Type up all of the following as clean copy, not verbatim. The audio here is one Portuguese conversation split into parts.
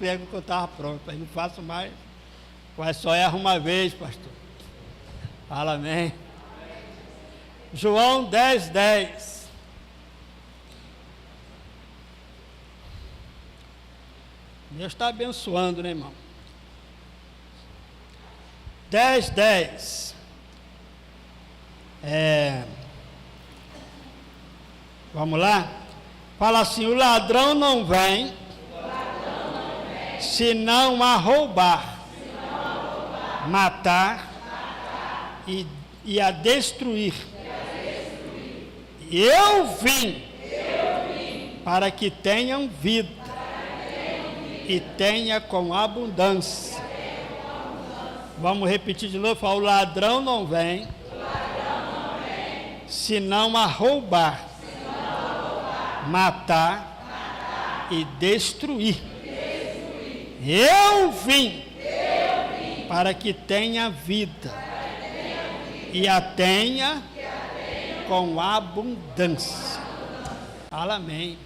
pregos que eu estava pronto, aí não faço mais. Mas só erro uma vez, pastor. Fala amém. João 10:10. Deus está abençoando, né, irmão? 10:10. Vamos lá? Fala assim: o ladrão não vem, senão a roubar, matar e a destruir. Eu vim para que tenham vida e tenha com abundância. Vamos repetir de novo. Fala: o ladrão não vem, senão a roubar, matar e destruir. Eu vim para que tenha vida e a tenha com abundância. Fala amém.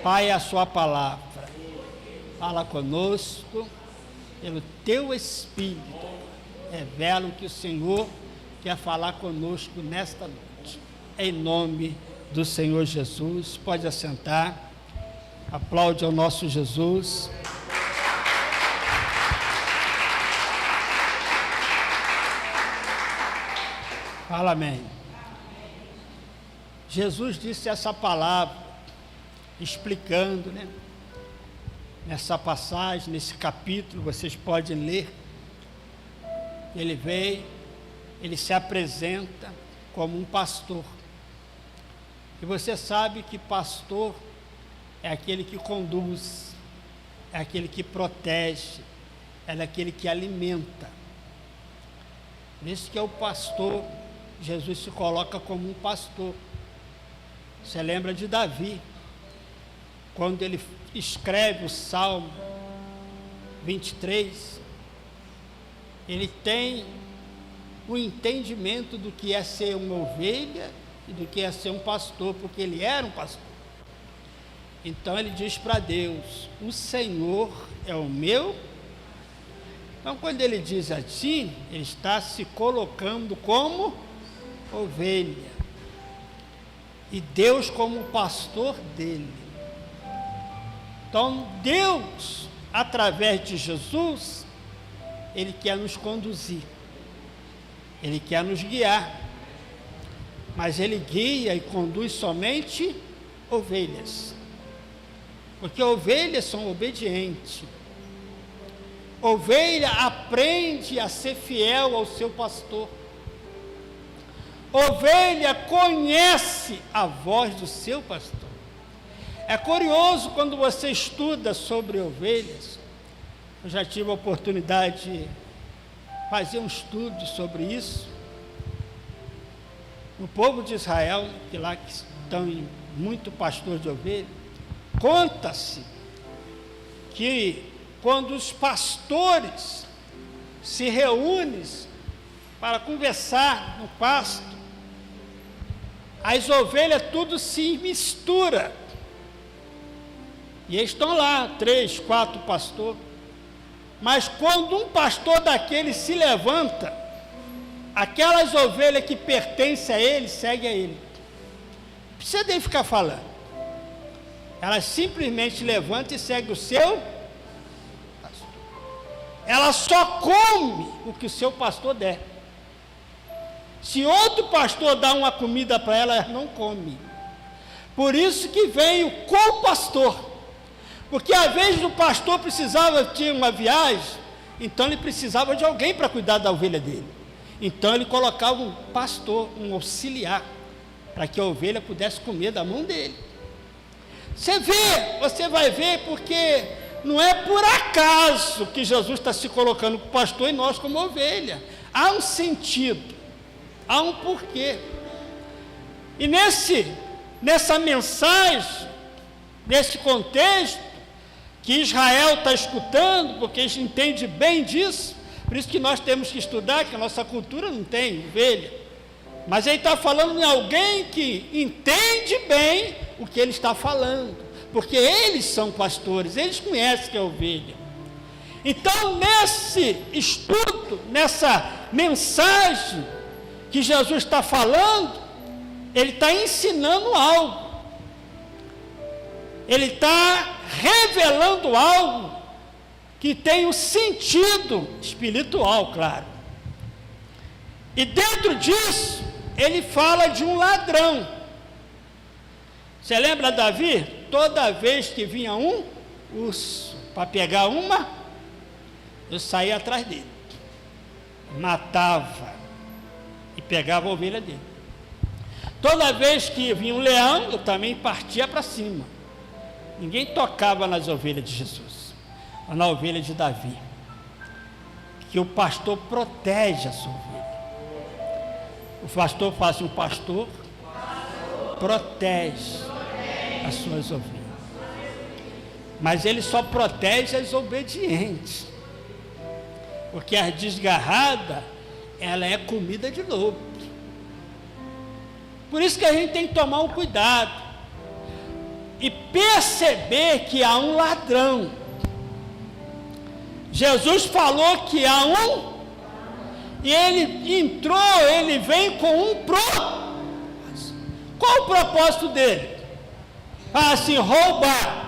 Pai, a sua palavra fala conosco pelo teu Espírito. Revela o que o Senhor quer falar conosco nesta noite. Em nome do Senhor Jesus. Pode assentar. Aplaude ao nosso Jesus. Fala amém. Jesus disse essa palavra, explicando, né? Nessa passagem, nesse capítulo, vocês podem ler. Ele veio, ele se apresenta como um pastor. E você sabe que pastor é aquele que conduz, é aquele que protege, é aquele que alimenta. Por isso que é o pastor. Jesus se coloca como um pastor. Você lembra de Davi, quando ele escreve o Salmo 23, ele tem o entendimento do que é ser uma ovelha e do que é ser um pastor, porque ele era um pastor. Então ele diz para Deus: o Senhor é o meu. Então, quando ele diz assim, ele está se colocando como ovelha e Deus como pastor dele. Então Deus, através de Jesus, ele quer nos conduzir, ele quer nos guiar, mas ele guia e conduz somente ovelhas, porque ovelhas são obedientes. Ovelha aprende a ser fiel ao seu pastor. Ovelha conhece a voz do seu pastor. É curioso quando você estuda sobre ovelhas. Eu já tive a oportunidade de fazer um estudo sobre isso. O povo de Israel, que lá que estão em muito pastor de ovelha, conta-se que quando os pastores se reúnem para conversar no pasto, as ovelhas tudo se mistura. E eles estão lá, 3, 4 pastores. Mas quando um pastor daquele se levanta, aquelas ovelhas que pertencem a ele, seguem a ele. Não precisa nem ficar falando. Elas simplesmente levantam e seguem o seu pastor. Ela só come o que o seu pastor der. Se outro pastor dá uma comida para ela, ela não come. Por isso que vem o co-pastor. Porque às vezes o pastor precisava de uma viagem, então ele precisava de alguém para cuidar da ovelha dele. Então ele colocava um pastor, um auxiliar, para que a ovelha pudesse comer da mão dele. Você vai ver, porque não é por acaso que Jesus está se colocando como pastor e nós como ovelha. Há um sentido, há um porquê. E nessa mensagem, nesse contexto, que Israel está escutando, porque a gente entende bem disso, por isso que nós temos que estudar, que a nossa cultura não tem ovelha. Mas ele está falando em alguém que entende bem o que ele está falando. porque eles são pastores, eles conhecem a ovelha. Então, nesse estudo, nessa mensagem que Jesus está falando, ele está ensinando algo, ele está revelando algo que tem um sentido espiritual, claro. E dentro disso, ele fala de um ladrão. Você lembra Davi? Toda vez que vinha um urso para pegar uma, eu saía atrás dele, matava e pegava a ovelha dele. Toda vez que vinha um leão, eu também partia para cima. Ninguém tocava nas ovelhas de Jesus, ou na ovelha de Davi, que o pastor protege a sua ovelha. O pastor faz assim, o pastor protege as suas ovelhas. Mas ele só protege as obedientes, porque a desgarrada, ela é comida de lobo. Por isso que a gente tem que tomar um cuidado e perceber que há um ladrão. Jesus falou que há um, e ele entrou, ele vem com um propósito. Qual o propósito dele? Assim, roubar.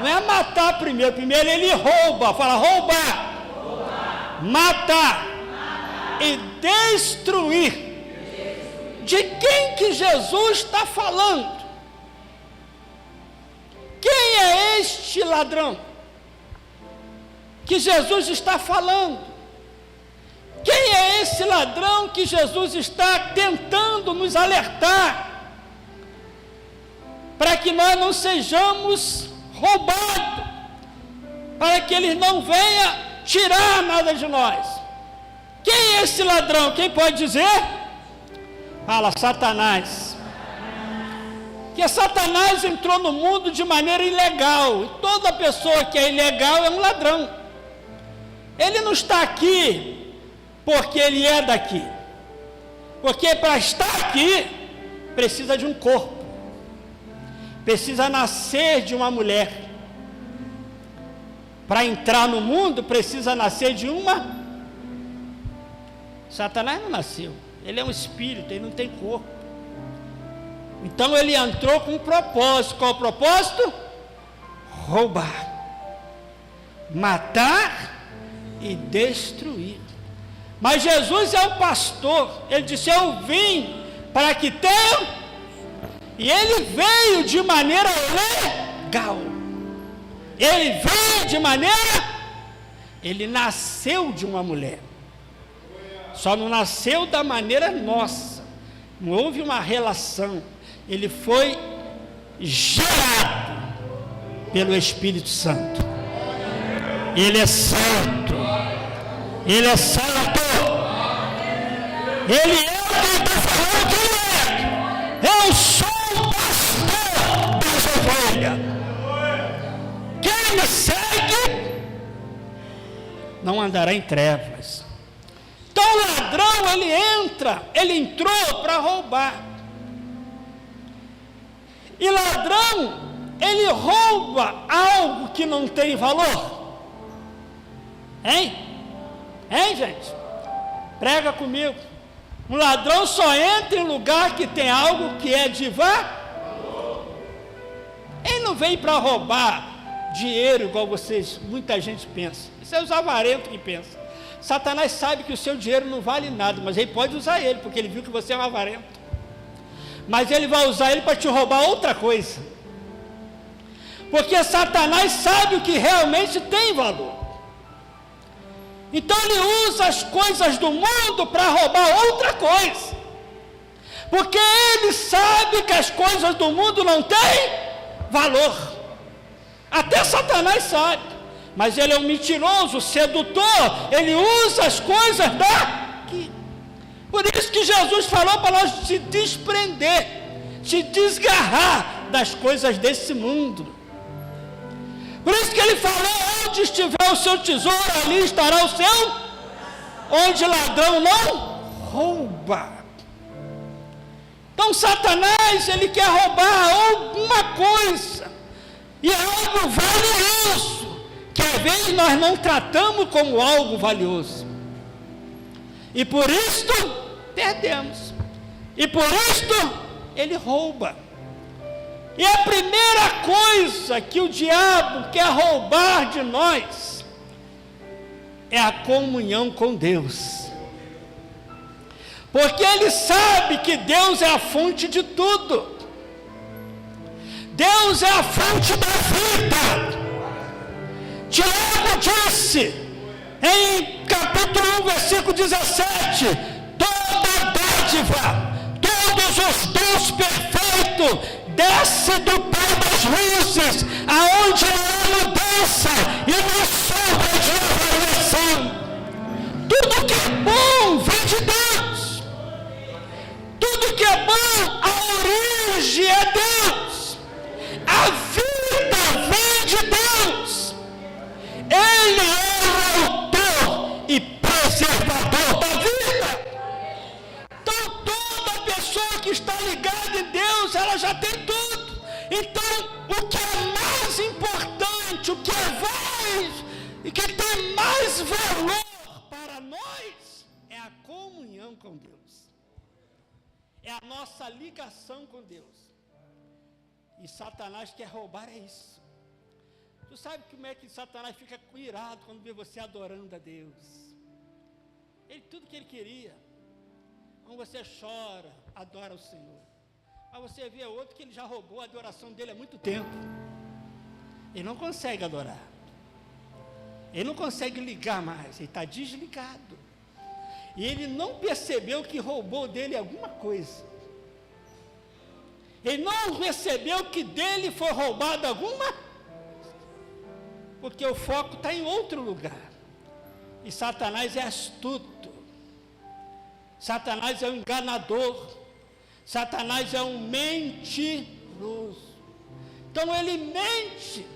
Não é matar primeiro ele rouba, fala roubar, matar e destruir. De quem que Jesus está falando? Quem é este ladrão que Jesus está falando? Quem é esse ladrão que Jesus está tentando nos alertar para que nós não sejamos roubados, para que ele não venha tirar nada de nós? Quem é esse ladrão? Quem pode dizer? Fala, Satanás. Que Satanás entrou no mundo de maneira ilegal, e toda pessoa que é ilegal é um ladrão. Ele não está aqui porque ele é daqui, porque para estar aqui precisa de um corpo, precisa nascer de uma mulher. Para entrar no mundo precisa nascer de uma. Satanás não nasceu, ele é um espírito, ele não tem corpo. Então ele entrou com um propósito. Qual o propósito? Roubar, matar e destruir. Mas Jesus é o pastor, ele disse: eu vim para que tenham. E ele veio de maneira legal, ele veio de maneira, ele nasceu de uma mulher, só não nasceu da maneira nossa, não houve uma relação, ele foi gerado pelo Espírito Santo. Ele é santo, ele é santo, ele é o que está falando que ele é. Eu sou o pastor das ovelhas. Quem me segue não andará em trevas. Então o ladrão, ele entrou para roubar. E ladrão, ele rouba algo que não tem valor. Hein, gente? Prega comigo. Um ladrão só entra em lugar que tem algo que é de valor. Ele não vem para roubar dinheiro igual vocês, muita gente pensa. Isso é os avarentos que pensam. Satanás sabe que o seu dinheiro não vale nada, mas ele pode usar ele, porque ele viu que você é um avarento. Mas ele vai usar ele para te roubar outra coisa. Porque Satanás sabe o que realmente tem valor. Então ele usa as coisas do mundo para roubar outra coisa. Porque ele sabe que as coisas do mundo não têm valor. Até Satanás sabe. Mas ele é um mentiroso, sedutor. Ele usa as coisas daqui. Por isso que Jesus falou para nós se desprender, se desgarrar das coisas desse mundo. Por isso que ele falou: onde estiver o seu tesouro, ali estará o seu, onde ladrão não rouba. Então Satanás, ele quer roubar alguma coisa, E é algo valioso, que às vezes nós não tratamos como algo valioso. E por isto perdemos. E por isto ele rouba. E a primeira coisa que o diabo quer roubar de nós é a comunhão com Deus. Porque ele sabe que Deus é a fonte de tudo. Deus é a fonte da vida. Tiago disse, em capítulo 1, versículo 17, toda dádiva, todos os dons perfeitos, desce do Pai das luzes, aonde há mudança e não sobra de avaliação. Tudo que é bom vem de Deus. Tudo que é bom, a origem é Deus. A vida vem de Deus. Ele é o autor e preservador da vida. Então toda pessoa que está ligada em Deus, ela já tem tudo. Então o que é mais importante, o que é mais e que tem mais valor para nós é a comunhão com Deus. É a nossa ligação com Deus. E Satanás quer roubar isso. Tu sabe como é que Satanás fica irado quando vê você adorando a Deus? Tudo que ele queria. Quando você chora, adora o Senhor. Mas você vê outro que ele já roubou a adoração dele há muito tempo. Ele não consegue adorar. Ele não consegue ligar mais. Ele está desligado. E ele não percebeu que roubou dele alguma coisa. Ele não percebeu que dele foi roubado alguma, porque o foco está em outro lugar. E Satanás é astuto. Satanás é um enganador. Satanás é um mentiroso. Então ele mente,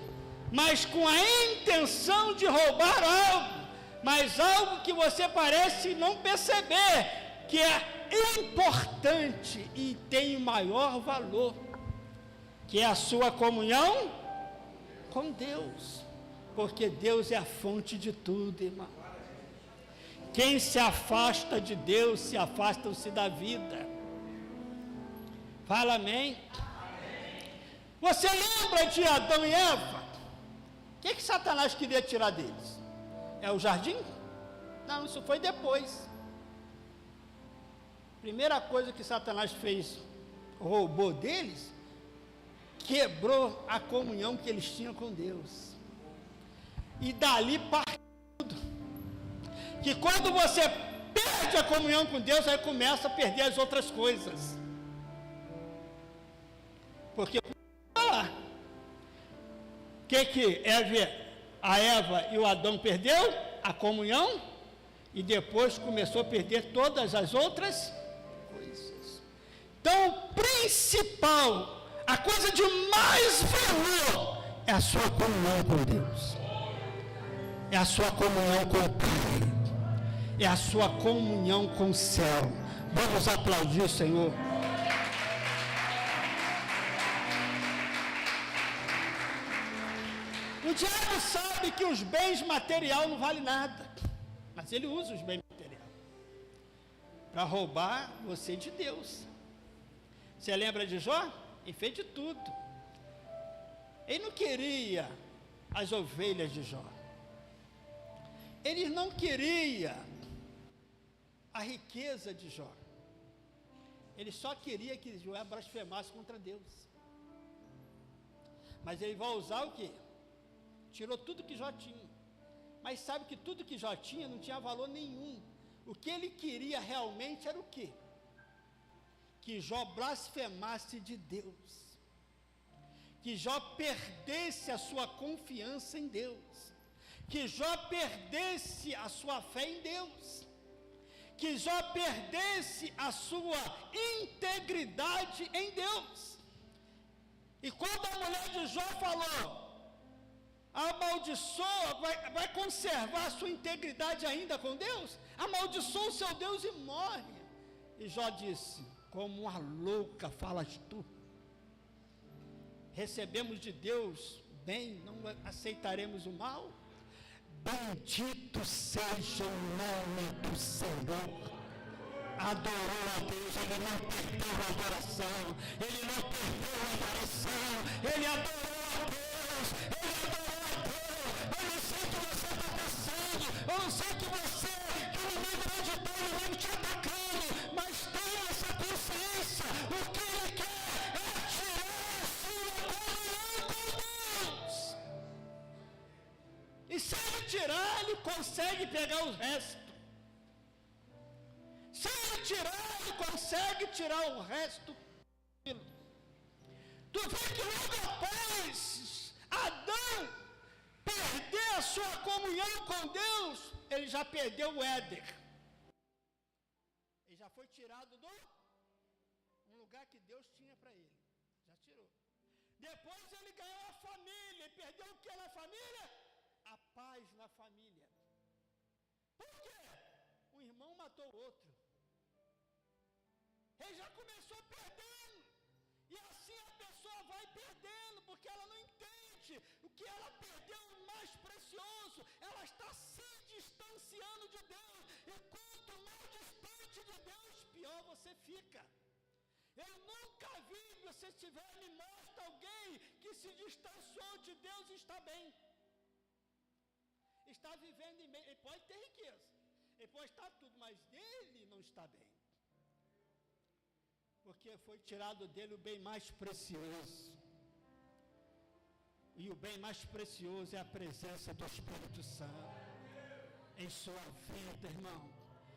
mas com a intenção de roubar algo, mas algo que você parece não perceber, que é importante e tem maior valor, que é a sua comunhão com Deus, porque Deus é a fonte de tudo, irmão. Quem se afasta de Deus, se afasta-se da vida. Fala amém. Você lembra de Adão e Eva? O que Satanás queria tirar deles? É o jardim? Não, isso foi depois. Primeira coisa que Satanás fez, roubou deles, quebrou a comunhão que eles tinham com Deus. E dali parte tudo. Que quando você perde a comunhão com Deus, aí começa a perder as outras coisas. Porque lá, que a Eva e o Adão perdeu? A comunhão, e depois começou a perder todas as outras coisas. Então, o principal, a coisa de mais valor, é a sua comunhão com Deus. É a sua comunhão com o Pai. É a sua comunhão com o céu. Vamos aplaudir o Senhor. O diabo sabe que os bens materiais não valem nada, mas ele usa os bens materiais para roubar você de Deus. Você lembra de Jó? Ele fez de tudo. Ele não queria as ovelhas de Jó. Ele não queria a riqueza de Jó. Ele só queria que Jó blasfemasse contra Deus. Mas ele vai usar o quê? Tirou tudo que Jó tinha. Mas sabe que tudo que Jó tinha não tinha valor nenhum. O que ele queria realmente era o quê? Que Jó blasfemasse de Deus. Que Jó perdesse a sua confiança em Deus. Que Jó perdesse a sua fé em Deus. Que Jó perdesse a sua integridade em Deus. E quando a mulher de Jó falou, amaldiçoa, vai conservar a sua integridade ainda com Deus? Amaldiçoa o seu Deus e morre. E Jó disse, como uma louca falas tu. Recebemos de Deus bem, não aceitaremos o mal. Bendito seja o nome do Senhor. Adorou a Deus, ele não perdeu a adoração, ele não perdeu a adoração, ele adorou a Deus, eu não sei o que você está pensando, eu não sei que você, que o inimigo não de Deus, o inimigo te atacando, mas tenha essa consciência, o que ele quer é tirar a sua comunhão com Deus, e se ele tirar, ele consegue pegar o resto. Se ele tirar, ele consegue tirar o resto. Tu vê que logo após Adão perder a sua comunhão com Deus, ele já perdeu o Éden. Ele já foi tirado do um lugar que Deus tinha para ele. Já tirou. Depois ele ganhou a família. E perdeu o que na família? A paz na família. Por quê? Um irmão matou o outro. Ele já começou perdendo. E assim a pessoa vai perdendo, porque ela não entende o que ela perdeu mais precioso. Ela está se distanciando de Deus. E quanto mais distante de Deus, pior você fica. Eu nunca vi, se tiver, me mostra alguém que se distanciou de Deus e está bem. Está vivendo em meio, ele pode ter riqueza, ele pode estar tudo, mas ele não está bem. Porque foi tirado dele o bem mais precioso. E o bem mais precioso é a presença do Espírito Santo. Em sua vida, irmão.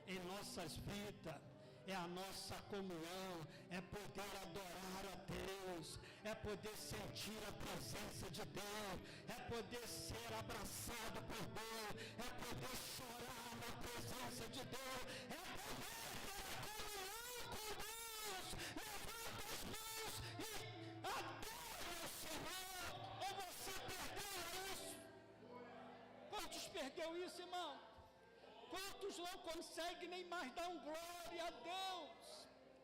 Em nossas vidas. É a nossa comunhão. É poder adorar a Deus. É poder sentir a presença de Deus. É poder ser abraçado por Deus. É poder chorar na presença de Deus. É poder ter a comunhão com Deus. Levanta as mãos e adora o Senhor. Ou você perdeu isso? Quantos perdeu isso, irmão? Quantos não conseguem nem mais dar um glória a Deus?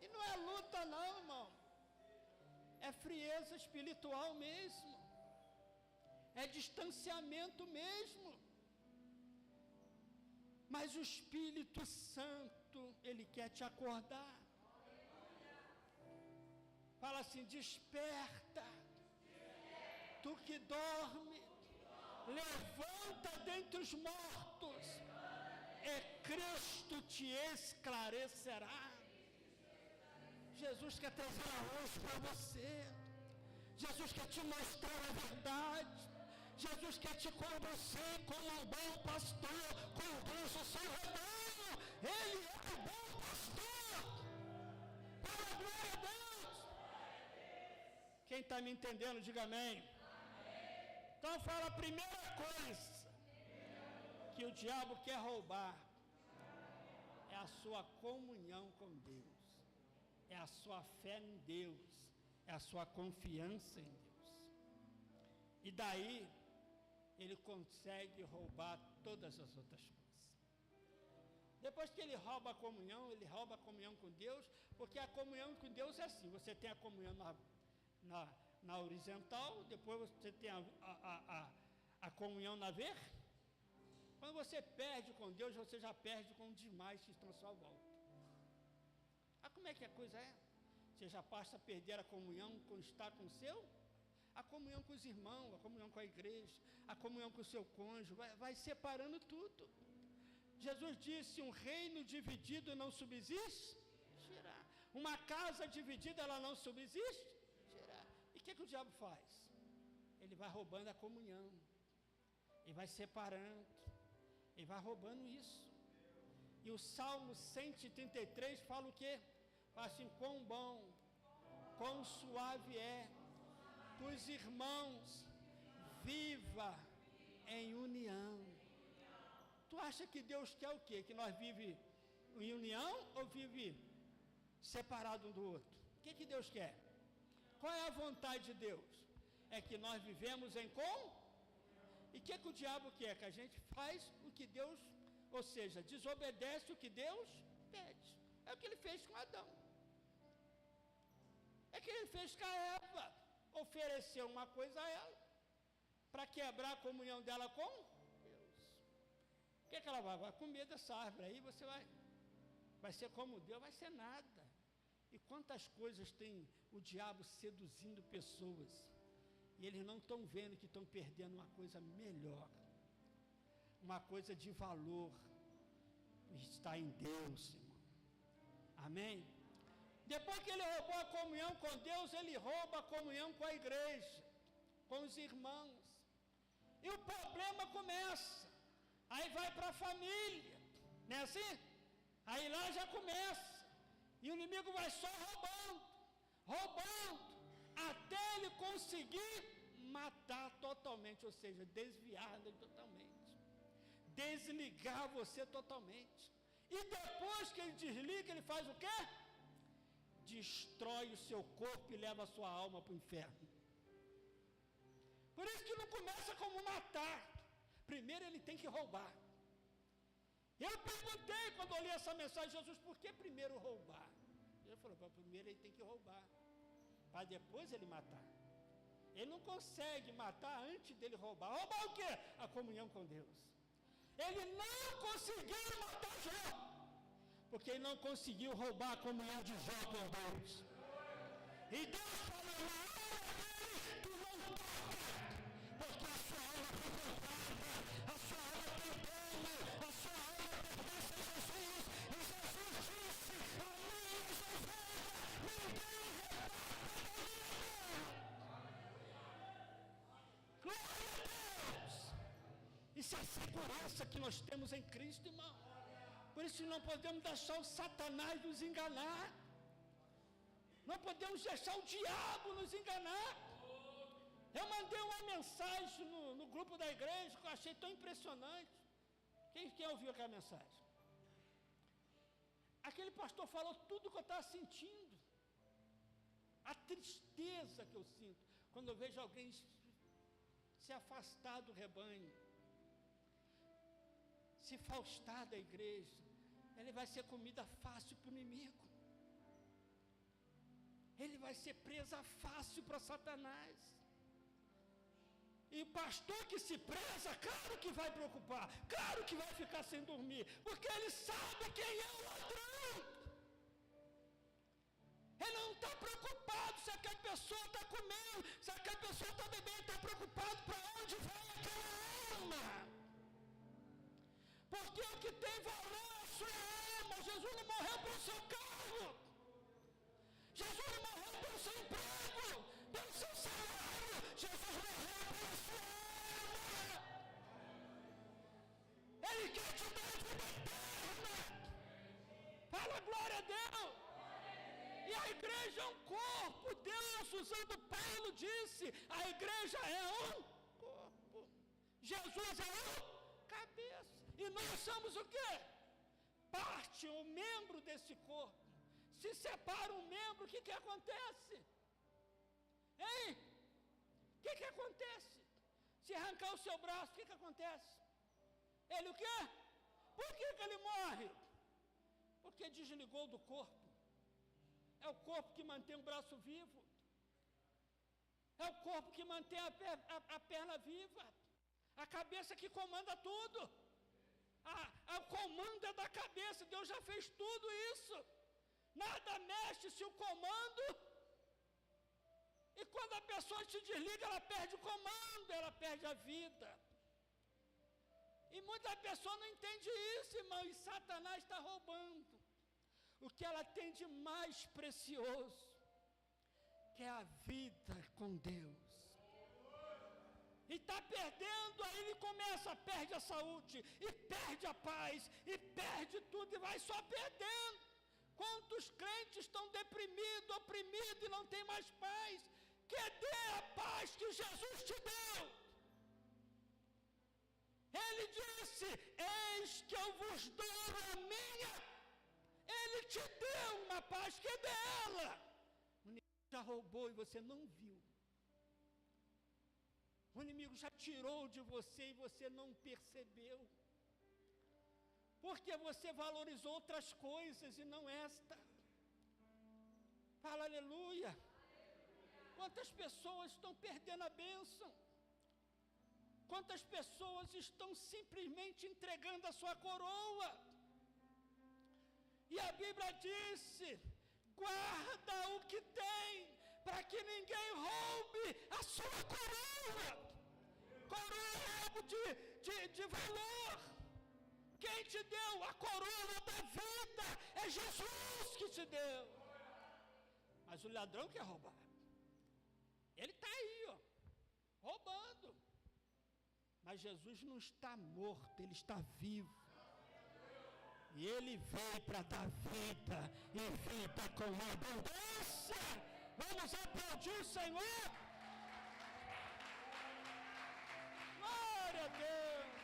E não é luta não, irmão. É frieza espiritual mesmo. É distanciamento mesmo. Mas o Espírito Santo, ele quer te acordar. Fala assim, desperta, tu que dorme, levanta dentre os mortos, e Cristo te esclarecerá. Jesus quer trazer a luz para você, Jesus quer te mostrar a verdade, Jesus quer te conduzir como um bom pastor, conduz o seu rebanho, ele é o bom pastor, para a glória a Deus. Quem está me entendendo, diga amém. Então fala a primeira coisa que o diabo quer roubar é a sua comunhão com Deus, é a sua fé em Deus, é a sua confiança em Deus. E daí ele consegue roubar todas as outras coisas. Depois que ele rouba a comunhão com Deus, porque a comunhão com Deus é assim, você tem a comunhão na horizontal, depois você tem a comunhão na vertical. Quando você perde com Deus, você já perde com demais que estão à sua volta. Como é que a coisa é? Você já passa a perder a comunhão com estar com o seu? A comunhão com os irmãos, a comunhão com a igreja, a comunhão com o seu cônjuge, vai separando tudo. Jesus disse, um reino dividido não subsistirá. Uma casa dividida, ela não subsiste. E o que o diabo faz? Ele vai roubando a comunhão, ele vai separando, ele vai roubando isso. E o Salmo 133 fala o quê? Fala assim, quão bom, quão suave é que os irmãos viva em união. Tu acha que Deus quer o quê? Que nós vive em união ou vive separado um do outro? O que Deus quer? Qual é a vontade de Deus? É que nós vivemos em E o que o diabo quer? Que a gente faz o que Deus, ou seja, desobedece o que Deus pede. É o que ele fez com Adão. É o que ele fez com a Eva. Ofereceu uma coisa a ela. para quebrar a comunhão dela com Deus. O que ela vai? Vai comer dessa árvore aí, você vai ser como Deus, vai ser nada. E quantas coisas tem o diabo seduzindo pessoas, e eles não estão vendo que estão perdendo uma coisa melhor, uma coisa de valor, está em Deus, irmão. Amém? Depois que ele roubou a comunhão com Deus, ele rouba a comunhão com a igreja, com os irmãos, e o problema começa, aí vai para a família, não é assim? Aí lá já começa, e o inimigo vai só roubando, até ele conseguir matar totalmente, ou seja, desviar totalmente, desligar você totalmente. E depois que ele desliga, ele faz o quê? Destrói o seu corpo e leva a sua alma para o inferno. Por isso que não começa como matar, primeiro ele tem que roubar. Eu perguntei quando eu li essa mensagem, Jesus, por que primeiro roubar? Ele falou, primeiro ele tem que roubar, para depois ele matar. Ele não consegue matar antes dele roubar. Roubar o quê? A comunhão com Deus. Ele não conseguiu matar Jó, porque ele não conseguiu roubar a comunhão de Jó com Deus. E Deus falou na alma dele, tu não toca, porque a sua alma foi comprada, a sua alma tem dono, a sua alma pertence a Jesus. E Jesus disse, a minha ovelha, ninguém rouba. Glória a Deus. Isso é a segurança que nós temos em Cristo, irmão. Por isso não podemos deixar o Satanás nos enganar. Não podemos deixar o diabo nos enganar. Eu mandei uma mensagem no grupo da igreja que eu achei tão impressionante. Quem ouviu aquela mensagem? Aquele pastor falou tudo que eu estava sentindo. A tristeza que eu sinto quando eu vejo alguém se afastar do rebanho, se afastar da igreja. Ele vai ser comida fácil para o inimigo, ele vai ser presa fácil para Satanás. E o pastor que se preza, claro que vai preocupar, claro que vai ficar sem dormir, porque ele sabe quem é o ladrão. Ele não está preocupado se aquela pessoa está comendo, se aquela pessoa está bebendo, ele está preocupado para onde vai aquela alma. Porque o que tem valor é a sua alma. Jesus não morreu pelo seu carro, Jesus não morreu pelo seu emprego, pelo seu salário, Jesus morreu pela sua alma. Ele quer te dar a vida eterna. Fala glória a Deus. E a igreja é um corpo. Deus, usando Paulo, disse, a igreja é um corpo, Jesus é um cabeça, e nós somos o quê? Parte, um membro desse corpo. Se separa um membro, o que acontece? Hein? O que acontece? Se arrancar o seu braço, o que acontece? Ele o quê? Por que ele morre? Porque desligou do corpo. É o corpo que mantém o braço vivo, é o corpo que mantém a perna viva, a cabeça que comanda tudo. O comando é da cabeça. Deus já fez tudo isso. Nada mexe se o comando. E quando a pessoa se desliga, ela perde o comando, ela perde a vida. E muita pessoa não entende isso, irmão. E Satanás está roubando o que ela tem de mais precioso, que é a vida com Deus. E está perdendo, aí ele perde a saúde, e perde a paz, e perde tudo, e vai só perdendo. Quantos crentes estão deprimidos, oprimidos, e não tem mais paz? Que dê a paz que Jesus te deu. Ele disse, eis que eu vos dou a minha. Ele te deu uma paz, que dela. O inimigo já roubou e você não viu. O inimigo já tirou de você e você não percebeu. Porque você valorizou outras coisas e não esta. Fala aleluia. Quantas pessoas estão perdendo a bênção? Quantas pessoas estão simplesmente entregando a sua coroa? E a Bíblia disse: guarda o que tem, para que ninguém roube a sua coroa. Coroa é algo de valor. Quem te deu a coroa da vida é Jesus que te deu. Mas o ladrão quer roubar. Ele está aí, ó, roubando. Mas Jesus não está morto, ele está vivo. E ele veio para dar vida, e vida com abundância. Vamos aplaudir o Senhor. Glória a Deus.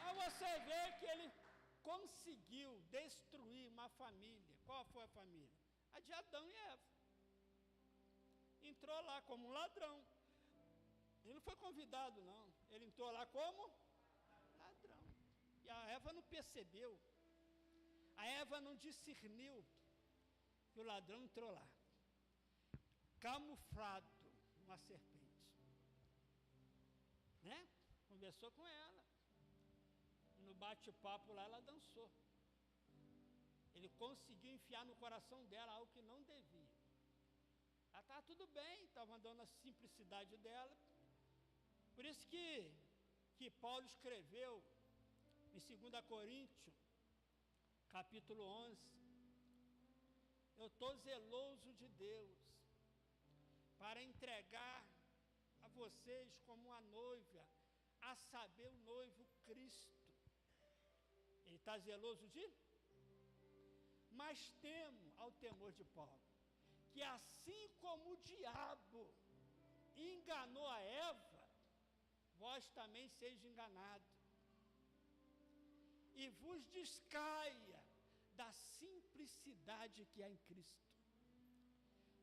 Aí você vê que ele conseguiu destruir uma família. Qual foi a família? A de Adão e Eva. Entrou lá como um ladrão. Ele não foi convidado, não. Ele entrou lá como ladrão. E a Eva não percebeu. A Eva não discerniu que o ladrão entrou lá, camuflado, uma serpente. Né? Conversou com ela. No bate-papo lá, ela dançou. Ele conseguiu enfiar no coração dela algo que não devia. Ela estava tudo bem, estava andando na simplicidade dela. Por isso que Paulo escreveu em 2 Coríntios, capítulo 11, eu estou zeloso de Deus, para entregar a vocês como uma noiva, a saber, o noivo Cristo. Ele está zeloso de? Mas temo, ao temor de Paulo, que assim como o diabo enganou a Eva, vós também sejam enganados, e vos descaia da simplicidade que há em Cristo.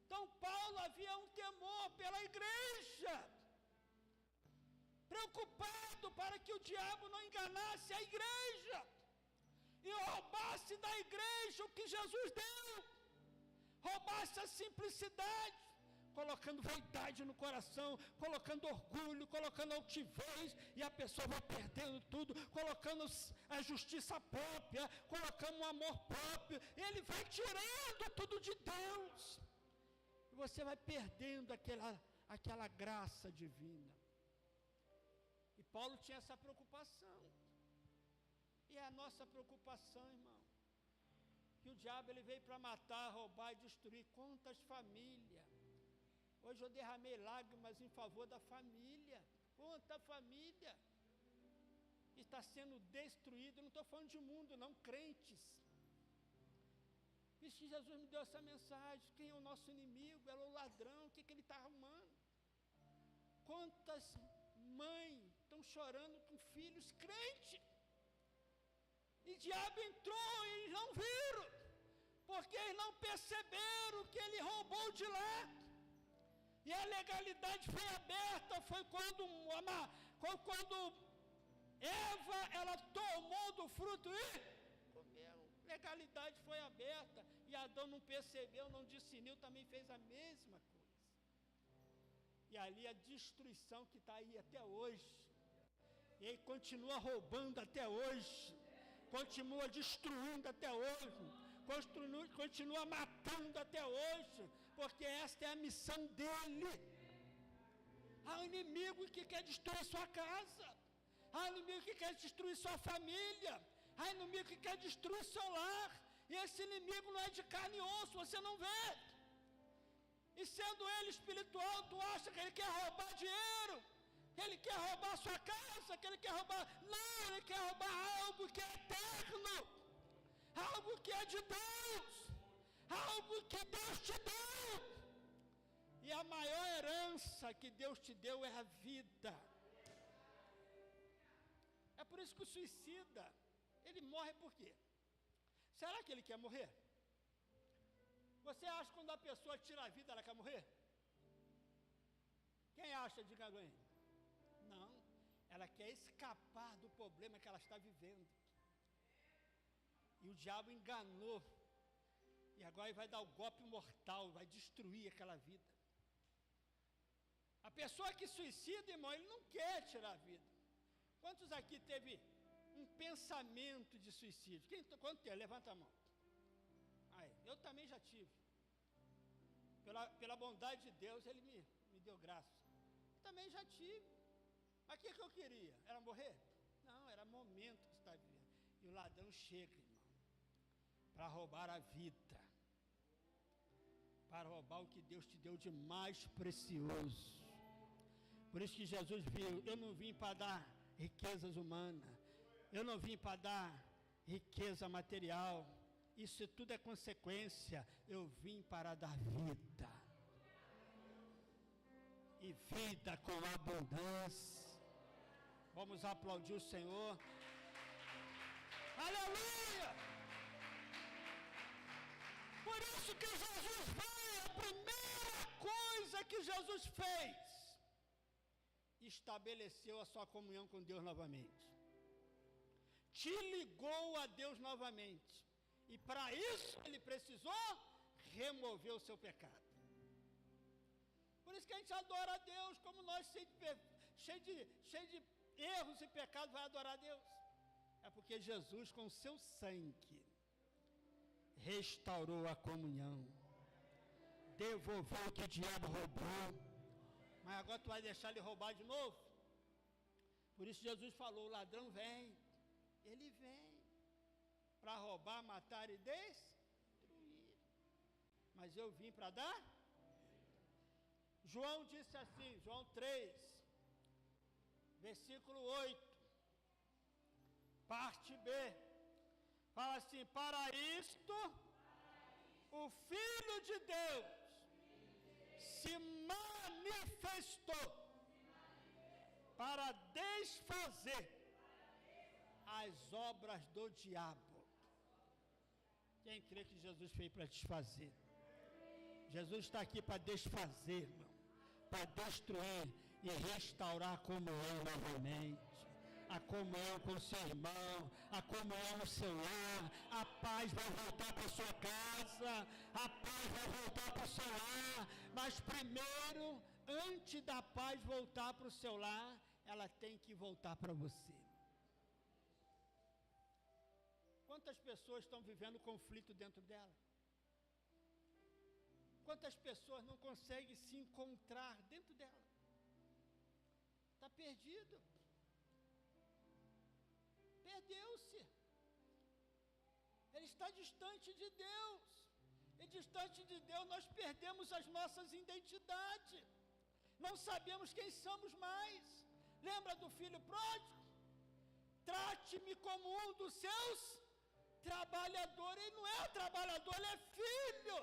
Então Paulo havia um temor pela igreja, preocupado para que o diabo não enganasse a igreja, e roubasse da igreja o que Jesus deu, roubasse a simplicidade, colocando vaidade no coração, colocando orgulho, colocando altivez, e a pessoa vai perdendo tudo, colocando a justiça própria, colocando o amor próprio, ele vai tirando tudo de Deus, e você vai perdendo aquela graça divina. E Paulo tinha essa preocupação, e é a nossa preocupação, irmão, que o diabo ele veio para matar, roubar e destruir. Quantas famílias? Hoje eu derramei lágrimas em favor da família. Quanta família está sendo destruída. Não estou falando de mundo, não, crentes. Vixe, Jesus me deu essa mensagem. Quem é o nosso inimigo? Era o ladrão. O que ele está arrumando? Quantas mães estão chorando com filhos crentes? E o diabo entrou e eles não viram, porque eles não perceberam que ele roubou de lá. E a legalidade foi aberta, foi quando Eva, ela tomou do fruto e comeu. Legalidade foi aberta, e Adão não percebeu, não discerniu, também fez a mesma coisa. E ali a destruição que está aí até hoje, e ele continua roubando até hoje, continua destruindo até hoje, continua matando até hoje, porque esta é a missão dele. Há um inimigo que quer destruir sua casa, há um inimigo que quer destruir sua família, há um inimigo que quer destruir seu lar, e esse inimigo não é de carne e osso, você não vê. E sendo ele espiritual, tu acha que ele quer roubar dinheiro, que ele quer roubar a sua casa, que ele quer roubar... Não, ele quer roubar algo que é eterno, algo que é de Deus, algo que Deus te deu. E a maior herança que Deus te deu é a vida. É por isso que o suicida, ele morre por quê? Será que ele quer morrer? Você acha que quando a pessoa tira a vida, ela quer morrer? Quem acha, diga aí. Não, ela quer escapar do problema que ela está vivendo. E o diabo enganou, e agora ele vai dar o golpe mortal, vai destruir aquela vida. pessoa que suicida, irmão, ele não quer tirar a vida. Quantos aqui teve um pensamento de suicídio? Quanto tem? Levanta a mão. Aí, eu também já tive. Pela bondade de Deus, Ele me deu graça. Eu também já tive. Mas o que eu queria? Era morrer? Não, era momento que você está vivendo. E o ladrão chega, irmão, para roubar a vida, para roubar o que Deus te deu de mais precioso. Por isso que Jesus viu, eu não vim para dar riquezas humanas, eu não vim para dar riqueza material, isso tudo é consequência, eu vim para dar vida, e vida com abundância. Vamos aplaudir o Senhor. Aleluia! Por isso que Jesus veio, a primeira coisa que Jesus fez, estabeleceu a sua comunhão com Deus novamente, te ligou a Deus novamente, e para isso Ele precisou remover o seu pecado. Por isso que a gente adora a Deus, como nós, cheio de erros e pecados, vai adorar a Deus. É porque Jesus, com o seu sangue, restaurou a comunhão, devolveu o que o diabo roubou. Mas agora tu vai deixar ele roubar de novo? Por isso Jesus falou, o ladrão vem, ele vem para roubar, matar e destruir, mas eu vim para dar. João disse assim, João 3, versículo 8, parte B, fala assim, para isto o Filho de Deus se manifestou para desfazer as obras do diabo. Quem crê que Jesus veio para desfazer? Jesus está aqui para desfazer, irmão, para destruir e restaurar a comunhão novamente, a comunhão com o seu irmão, a comunhão no seu lar. A paz vai voltar para a sua casa, a paz vai voltar para o seu lar, mas primeiro, antes da paz voltar para o seu lar, ela tem que voltar para você. Quantas pessoas estão vivendo conflito dentro dela? Quantas pessoas não conseguem se encontrar dentro dela? Está perdido. Perdeu-se. Ele está distante de Deus. E distante de Deus nós perdemos as nossas identidades. Não sabemos quem somos mais. Lembra do filho pródigo? Trate-me como um dos seus trabalhadores. Ele não é trabalhador, ele é filho.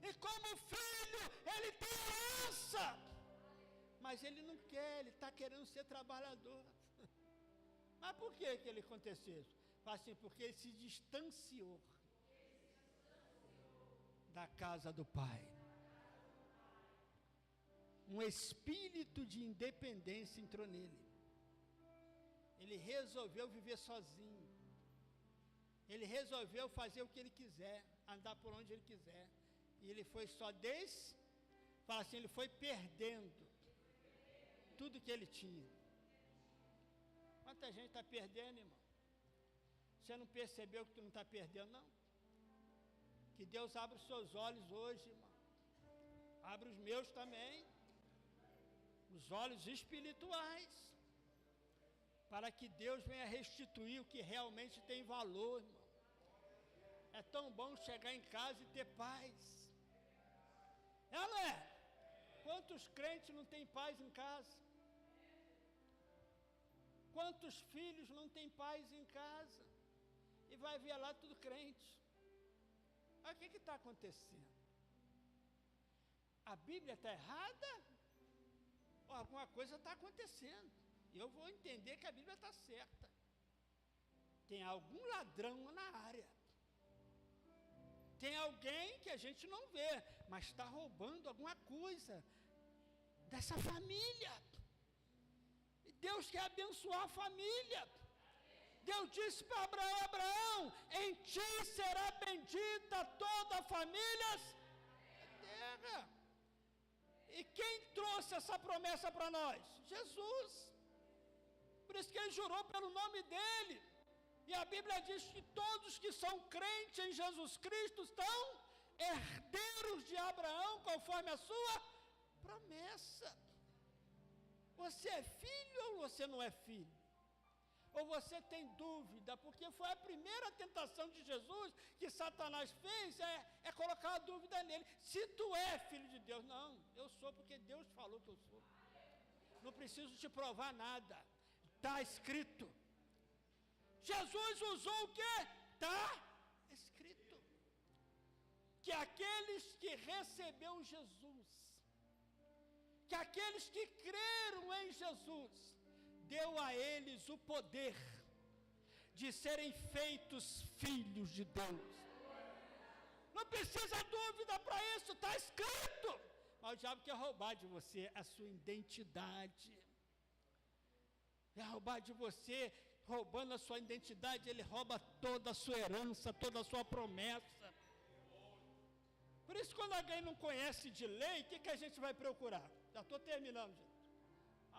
E como filho, ele tem herança. Mas ele não quer, ele está querendo ser trabalhador. Mas por que ele aconteceu isso? Fala assim, porque ele se distanciou da casa do Pai. Um espírito de independência entrou nele. Ele resolveu viver sozinho. Ele resolveu fazer o que ele quiser, andar por onde ele quiser. E ele foi fala assim, ele foi perdendo tudo que ele tinha. Quanta gente está perdendo, irmão? Você não percebeu que tu não está perdendo, não? Que Deus abra os seus olhos hoje, irmão. Abre os meus também. Os olhos espirituais. Para que Deus venha restituir o que realmente tem valor, irmão. É tão bom chegar em casa e ter paz. É ou não é? Quantos crentes não têm paz em casa? Quantos filhos não têm paz em casa? E vai ver lá tudo crente. Mas o que está acontecendo? A Bíblia está errada? Ou alguma coisa está acontecendo? E eu vou entender que a Bíblia está certa. Tem algum ladrão na área. Tem alguém que a gente não vê, mas está roubando alguma coisa dessa família. E Deus quer abençoar a família. Deus disse para Abraão, Abraão, em ti será bendita toda a família da terra. E quem trouxe essa promessa para nós? Jesus. Por isso que ele jurou pelo nome dele. E a Bíblia diz que todos que são crentes em Jesus Cristo estão herdeiros de Abraão, conforme a sua promessa. Você é filho ou você não é filho? Ou você tem dúvida? Porque foi a primeira tentação de Jesus que Satanás fez, é colocar a dúvida nele. Se tu é filho de Deus, não, eu sou porque Deus falou que eu sou. Não preciso te provar nada. Está escrito. Jesus usou o quê? Está escrito. Que aqueles que receberam Jesus, que aqueles que creram em Jesus, deu a eles o poder de serem feitos filhos de Deus. Não precisa dúvida para isso, está escrito. Mas o diabo quer roubar de você a sua identidade. Quer roubar de você, roubando a sua identidade, ele rouba toda a sua herança, toda a sua promessa. Por isso, quando alguém não conhece de lei, o que a gente vai procurar? Já estou terminando, gente.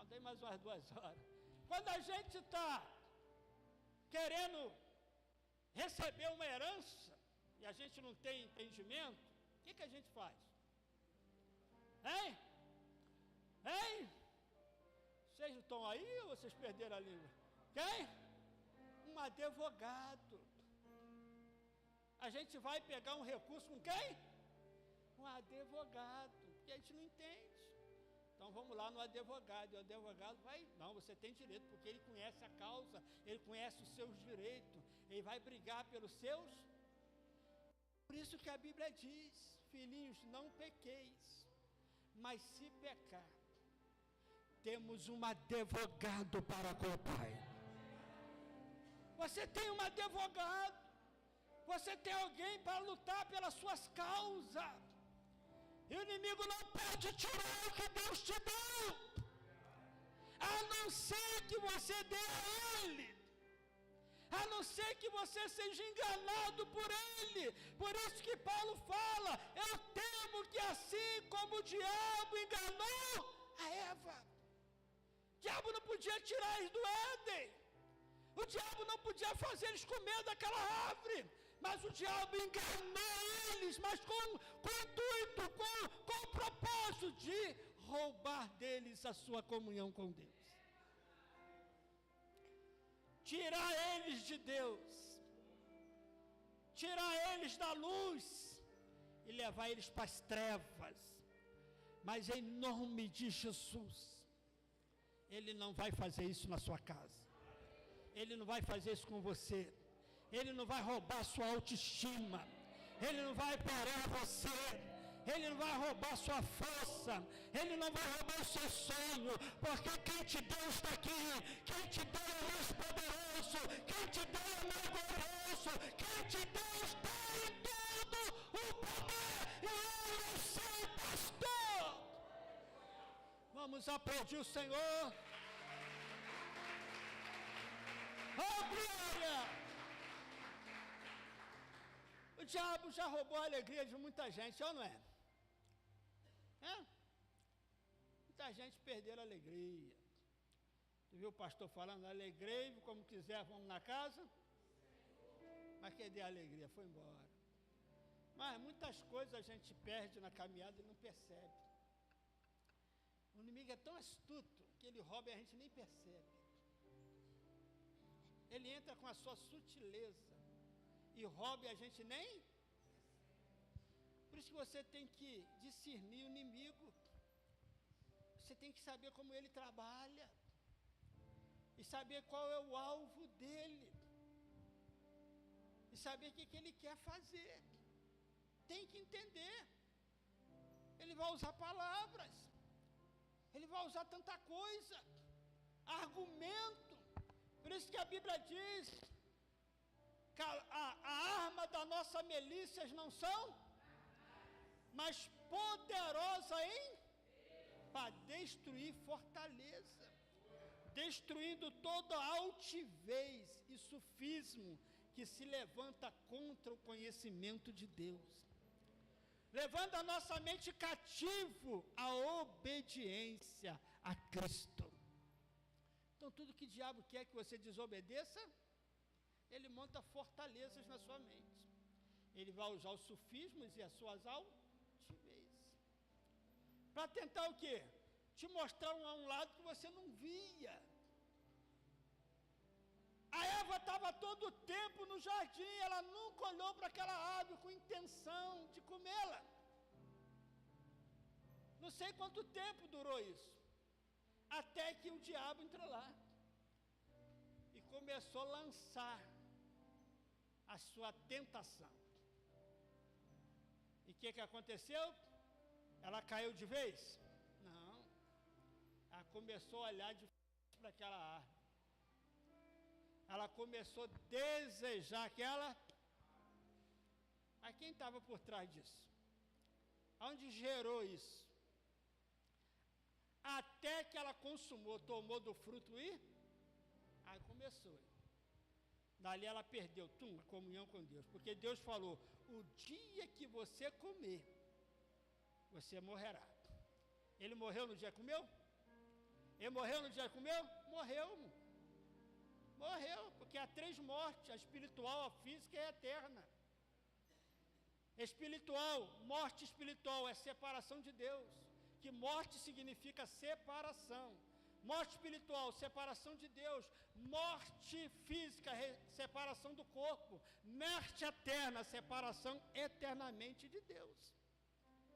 Dei mais umas 2 horas. Quando a gente está querendo receber uma herança, e a gente não tem entendimento, o que a gente faz? Hein? Hein? Vocês estão aí ou vocês perderam a língua? Quem? Um advogado. A gente vai pegar um recurso com quem? Um advogado, porque a gente não entende. Então vamos lá no advogado, e o advogado vai, não, você tem direito, porque ele conhece a causa, ele conhece os seus direitos, ele vai brigar pelos seus. Por isso que a Bíblia diz, filhinhos, não pequeis, mas se pecar, temos um advogado para com o Pai. Você tem um advogado, você tem alguém para lutar pelas suas causas. E o inimigo não pode tirar o que Deus te deu, a não ser que você dê a Ele, a não ser que você seja enganado por Ele. Por isso que Paulo fala, eu temo que assim como o diabo enganou a Eva, o diabo não podia tirar eles do Éden, o diabo não podia fazer eles comer daquela árvore, mas o diabo enganou eles, mas com intuito, com o propósito de roubar deles a sua comunhão com Deus, tirar eles de Deus, tirar eles da luz e levar eles para as trevas. Mas em nome de Jesus, Ele não vai fazer isso na sua casa, Ele não vai fazer isso com você, Ele não vai roubar sua autoestima, Ele não vai parar você, Ele não vai roubar sua força, Ele não vai roubar o seu sonho, porque quem te deu está aqui, quem te deu é mais poderoso, quem te deu é mais glorioso, quem te deu está em todo o poder, e Ele é o seu pastor. Vamos aplaudir o Senhor. Oh, glória! O diabo já roubou a alegria de muita gente, ou não é? Muita gente perdeu a alegria. Tu viu o pastor falando, alegrei-vos como quiser, vamos na casa? Mas cadê a alegria? Foi embora. Mas muitas coisas a gente perde na caminhada e não percebe. O inimigo é tão astuto que ele rouba e a gente nem percebe. Ele entra com a sua sutileza e rouba e a gente nem. Por isso que você tem que discernir o inimigo. Você tem que saber como ele trabalha e saber qual é o alvo dele e saber o que ele quer fazer. Tem que entender. Ele vai usar palavras, ele vai usar tanta coisa, argumento. Por isso que a Bíblia diz que a arma da nossa milícias não são, mas poderosa para destruir fortaleza, destruindo toda altivez e sofismo que se levanta contra o conhecimento de Deus. levando a nossa mente cativo à obediência a Cristo. Então, tudo que o diabo quer que você desobedeça, ele monta fortalezas na sua mente. Ele vai usar os sofismas e as suas altivez, para tentar o quê? Te mostrar um lado que você não via. A Eva estava todo o tempo no jardim, ela nunca olhou para aquela árvore com intenção de comê-la. Não sei quanto tempo durou isso, até que o diabo entrou lá e começou a lançar a sua tentação. E o que aconteceu? Ela caiu de vez? Não. Ela começou a olhar de frente para aquela árvore. Ela começou a desejar aquela. Mas quem estava por trás disso? Aonde gerou isso? Até que ela consumou, tomou do fruto e aí começou. Dali ela perdeu a comunhão com Deus, porque Deus falou: o dia que você comer, você morrerá. Ele morreu no dia que comeu? Ele morreu no dia que comeu? Morreu. Morreu, porque há 3 mortes: a espiritual, a física e a eterna. Espiritual, morte espiritual é separação de Deus, que morte significa separação. Morte espiritual, separação de Deus. Morte física, separação do corpo. Morte eterna, separação eternamente de Deus.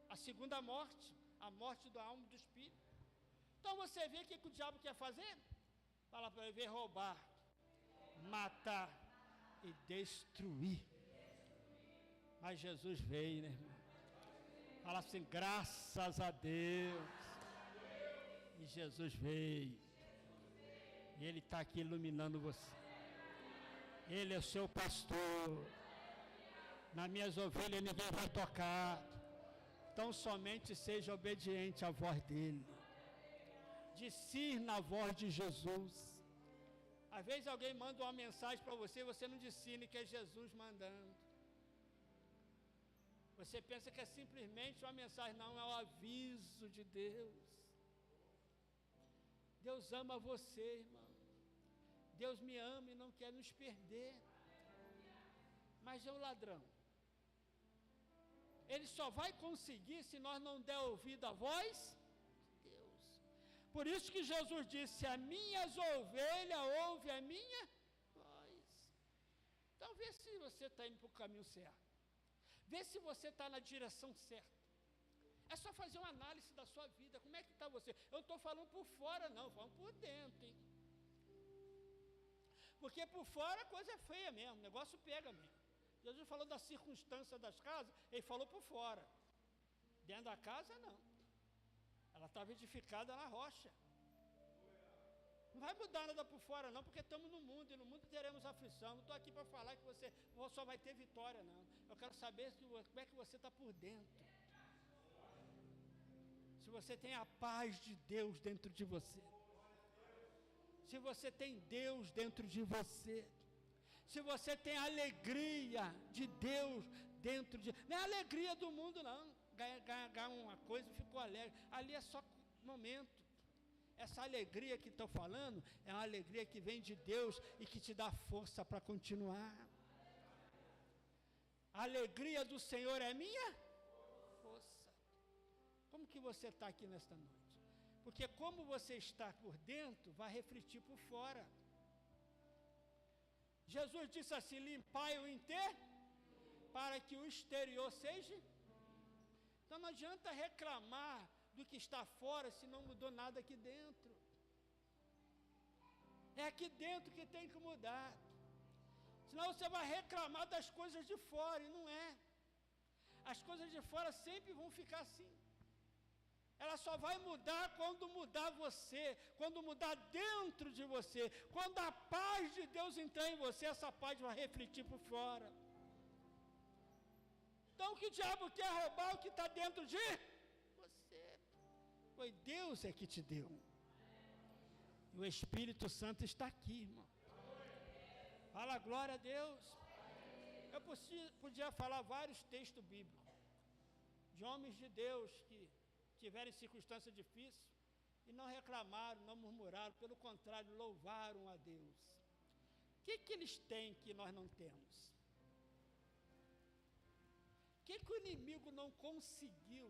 A segunda morte, a morte da alma e do espírito. Então você vê o que o diabo quer fazer? Fala para ele: ver roubar, matar e destruir. Mas Jesus veio, né, irmão? Fala assim: graças a Deus. E Jesus veio. E Ele está aqui iluminando você. Ele é o seu pastor. Nas minhas ovelhas ninguém vai tocar. Então somente seja obediente à voz dEle. Discirna a voz de Jesus. Às vezes alguém manda uma mensagem para você, você não discerne que é Jesus mandando. Você pensa que é simplesmente uma mensagem. Não, é o aviso de Deus. Deus ama você, irmão. Deus me ama e não quer nos perder. Mas é o ladrão. Ele só vai conseguir se nós não der ouvido à voz de Deus. Por isso que Jesus disse: as minhas ovelhas ouvem a minha voz. Então vê se você está indo para o caminho certo. Vê se você está na direção certa. É só fazer uma análise da sua vida. Como é que está você? Eu não estou falando por fora, não. Estou falando por dentro, hein? Porque por fora a coisa é feia mesmo. O negócio pega mesmo. Jesus falou da circunstância das casas. Ele falou por fora. Dentro da casa, não. Ela estava edificada na rocha. Não vai mudar nada por fora, não. Porque estamos no mundo. E no mundo teremos aflição. Não estou aqui para falar que você só vai ter vitória, não. Eu quero saber como é que você está por dentro. Se você tem a paz de Deus dentro de você, se você tem Deus dentro de você, se você tem a alegria de Deus dentro de... Não é a alegria do mundo, não. Ganhar uma coisa e ficou alegre. Ali é só momento. Essa alegria que estou falando é uma alegria que vem de Deus e que te dá força para continuar. A alegria do Senhor é minha força. Como que você está aqui nesta noite? Porque como você está por dentro, vai refletir por fora. Jesus disse assim: limpai o interior, para que o exterior seja. Então não adianta reclamar do que está fora, se não mudou nada aqui dentro. É aqui dentro que tem que mudar. Senão você vai reclamar das coisas de fora, e não é. As coisas de fora sempre vão ficar assim. Ela só vai mudar quando mudar você, quando mudar dentro de você. Quando a paz de Deus entrar em você, essa paz vai refletir por fora. Então o que o diabo quer roubar? O que está dentro de você. Foi Deus é que te deu. E o Espírito Santo está aqui, irmão. Fala glória a Deus. Eu podia falar vários textos bíblicos de homens de Deus que tiveram circunstância difícil e não reclamaram, não murmuraram, pelo contrário, louvaram a Deus. O que eles têm que nós não temos? O que o inimigo não conseguiu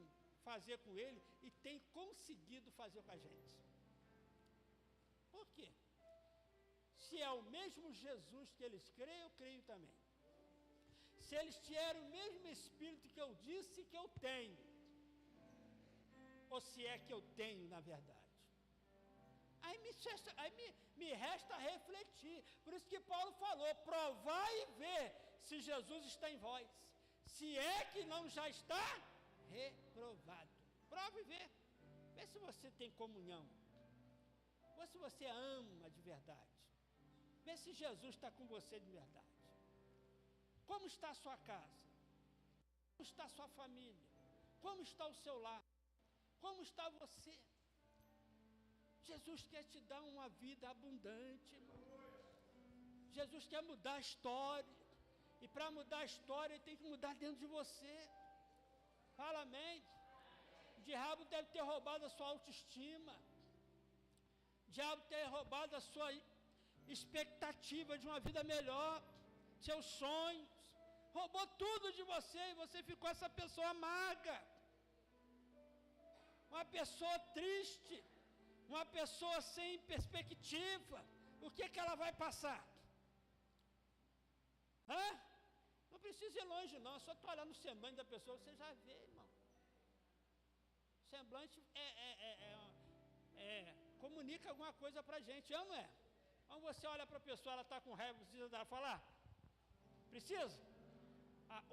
fazer com ele e tem conseguido fazer com a gente? Por quê? Se é o mesmo Jesus que eles creem, eu creio também. Se eles tiveram o mesmo Espírito que eu disse que eu tenho, ou se é que eu tenho na verdade. Aí me resta refletir. Por isso que Paulo falou, provai e ver se Jesus está em vós. Se é que não já está reprovado. Prova e vê. Vê se você tem comunhão. Vê se você ama de verdade. Vê se Jesus está com você de verdade. Como está a sua casa? Como está a sua família? Como está o seu lar? Como está você? Jesus quer te dar uma vida abundante, irmão. Jesus quer mudar a história. E para mudar a história, ele tem que mudar dentro de você. Fala amém. O diabo deve ter roubado a sua autoestima. O diabo deve ter roubado a sua expectativa de uma vida melhor. Seus sonhos. Roubou tudo de você e você ficou essa pessoa amarga. Uma pessoa triste. Uma pessoa sem perspectiva. O que ela vai passar? Não precisa ir longe não, é só tu olhar no semblante da pessoa, você já vê, irmão. Semblante comunica alguma coisa para a gente, não é? Quando você olha para a pessoa, ela está com raiva, precisa dela falar? Precisa?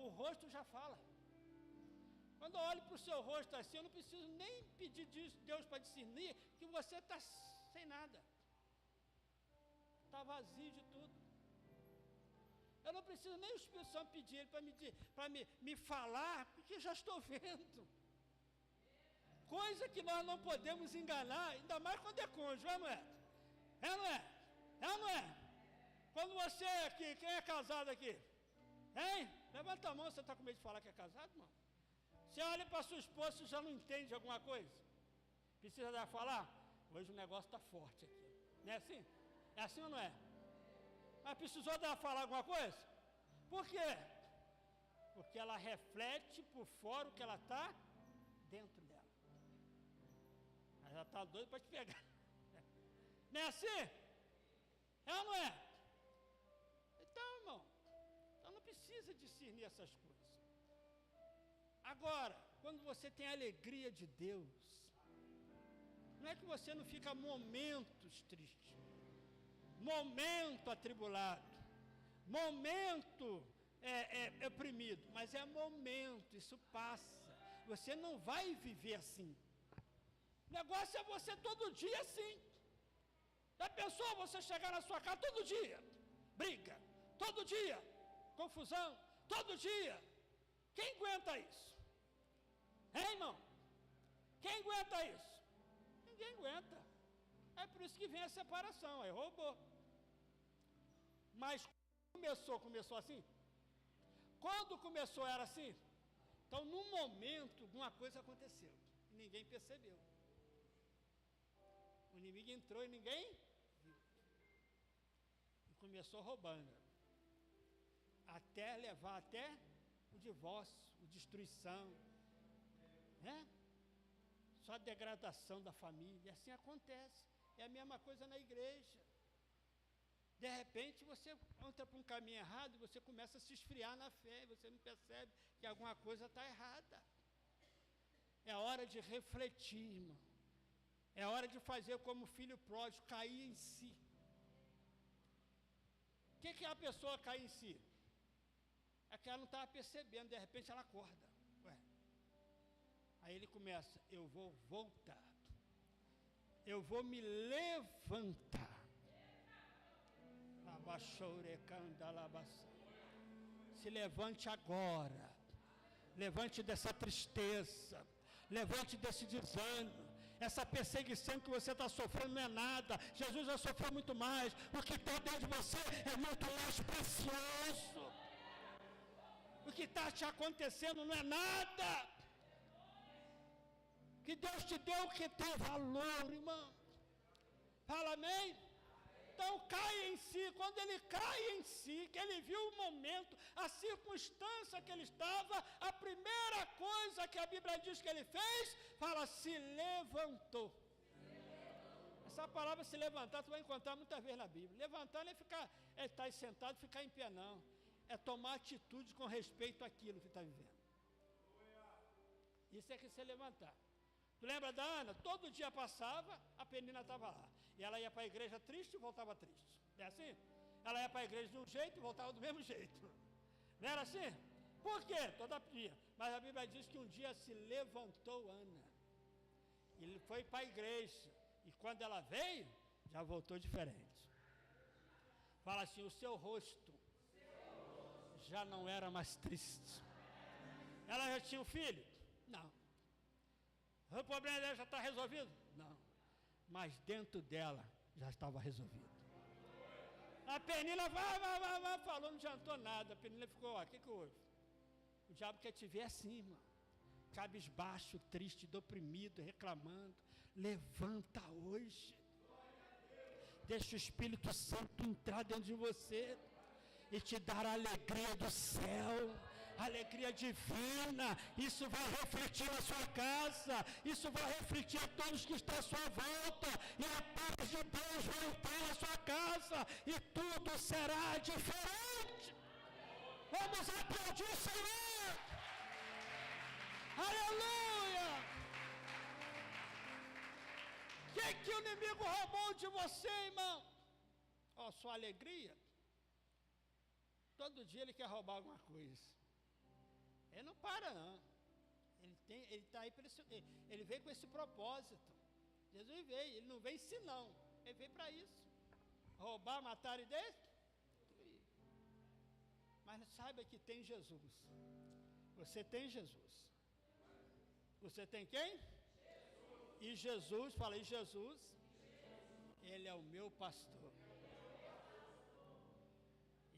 O rosto já fala. Quando eu olho para o seu rosto assim, eu não preciso nem pedir Deus para discernir que você está sem nada. Está vazio de tudo. Eu não preciso nem o Espírito Santo pedir ele para me falar, porque eu já estou vendo. Coisa que nós não podemos enganar, ainda mais quando é cônjuge, não é? É, não é? É, não é? Quando você aqui, quem é casado aqui? Hein? Levanta a mão, você está com medo de falar que é casado, irmão? Você olha para sua esposa, você já não entende alguma coisa? Precisa dela falar? Hoje o negócio está forte aqui. Não é assim? É assim ou não é? Mas precisou dela falar alguma coisa? Por quê? Porque ela reflete por fora o que ela está dentro dela. Ela já está doida para te pegar. Não é assim? É ou não é? Então, irmão, então não precisa discernir essas coisas. Agora, quando você tem a alegria de Deus, não é que você não fica momentos tristes, momento atribulado, momento oprimido, mas é momento, isso passa. Você não vai viver assim. O negócio é você todo dia assim. Já pensou você chegar na sua casa todo dia? Briga, todo dia, confusão, todo dia. Quem aguenta isso? Hein, irmão? Quem aguenta isso? Ninguém aguenta. É por isso que vem a separação, aí roubou. Mas começou assim? Quando começou era assim? Então, num momento, alguma coisa aconteceu. E ninguém percebeu. O inimigo entrou e ninguém viu. E começou roubando. Até levar até o divórcio, a destruição. Né? Só a degradação da família. Assim acontece. É a mesma coisa na igreja. De repente você entra para um caminho errado e você começa a se esfriar na fé, e você não percebe que alguma coisa está errada. É hora de refletir, irmão. É hora de fazer como o filho pródigo, cair em si. O que é a pessoa cair em si? É que ela não estava percebendo, de repente ela acorda. Ué. Aí ele começa, eu vou voltar. Eu vou me levantar. Se levante agora. Levante dessa tristeza. Levante desse desânimo. Essa perseguição que você está sofrendo não é nada. Jesus já sofreu muito mais. O que está dentro de você é muito mais precioso. O que está te acontecendo não é nada. Que Deus te deu o que tem valor, irmão. Fala amém? Então cai em si. Quando ele cai em si, que ele viu o momento, a circunstância que ele estava, a primeira coisa que a Bíblia diz que ele fez, fala, se levantou. Essa palavra se levantar, tu vai encontrar muitas vezes na Bíblia. Levantar não é ficar, é estar sentado e ficar em pé, não. É tomar atitude com respeito àquilo que está vivendo. Isso é que se levantar. Tu lembra da Ana? Todo dia passava, a Penina estava lá. E ela ia para a igreja triste e voltava triste. Não é assim? Ela ia para a igreja de um jeito e voltava do mesmo jeito. Não era assim? Por quê? Todo dia. Mas a Bíblia diz que um dia se levantou Ana. E ele foi para a igreja. E quando ela veio, já voltou diferente. Fala assim, o seu rosto já não era mais triste. Ela já tinha um filho? Não. O problema dela já está resolvido? Não. Mas dentro dela já estava resolvido. A Penina vai, falou, não adiantou nada. A Penina ficou, ó, o que houve? O diabo quer te ver assim, irmão. Cabisbaixo, triste, deprimido, reclamando. Levanta hoje. Deixa o Espírito Santo entrar dentro de você e te dar a alegria do céu, a alegria divina. Isso vai refletir na sua casa, isso vai refletir a todos que estão à sua volta, e a paz de Deus vai entrar na sua casa, e tudo será diferente. Vamos aplaudir o Senhor. Aleluia! O que o inimigo roubou de você, irmão? Ó, sua alegria. Todo dia ele quer roubar alguma coisa. Ele não para, não. Ele está aí para ele veio com esse propósito. Jesus veio, ele não veio senão. Ele veio para isso. Roubar, matar e destruir. Mas saiba que tem Jesus. Você tem Jesus. Você tem quem? Jesus. E Jesus, fala aí, Jesus, ele é o meu pastor.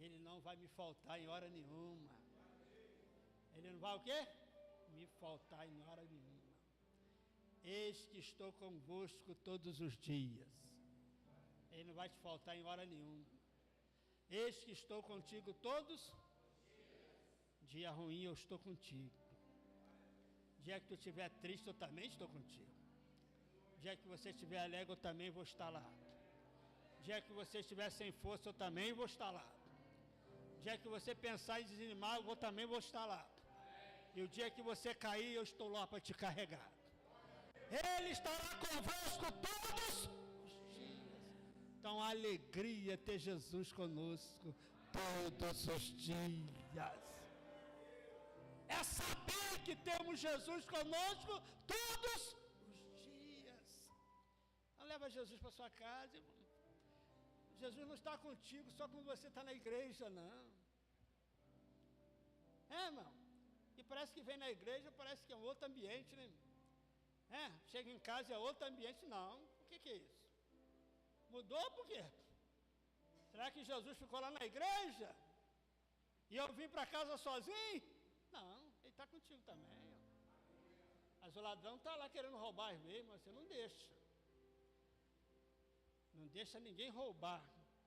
Ele não vai me faltar em hora nenhuma. Ele não vai o quê? Me faltar em hora nenhuma. Eis que estou convosco todos os dias. Ele não vai te faltar em hora nenhuma. Eis que estou contigo todos. Dia ruim eu estou contigo. Dia que tu estiver triste eu também estou contigo. Dia que você estiver alegre eu também vou estar lá. Dia que você estiver sem força eu também vou estar lá. Dia que você pensar em desanimar, eu também vou estar lá. E o dia que você cair, eu estou lá para te carregar. Ele estará convosco todos os dias. Então, a alegria ter Jesus conosco todos os dias. É saber que temos Jesus conosco todos os dias. Então, leva Jesus para sua casa, irmão. Jesus não está contigo só quando você está na igreja, não. É, irmão? E parece que vem na igreja, parece que é um outro ambiente, né? Chega em casa é outro ambiente. Não, o que é isso? Mudou por quê? Será que Jesus ficou lá na igreja? E eu vim para casa sozinho? Não, ele está contigo também. Ó. Mas o ladrão está lá querendo roubar às vezes, mas você não deixa. Não deixa ninguém roubar.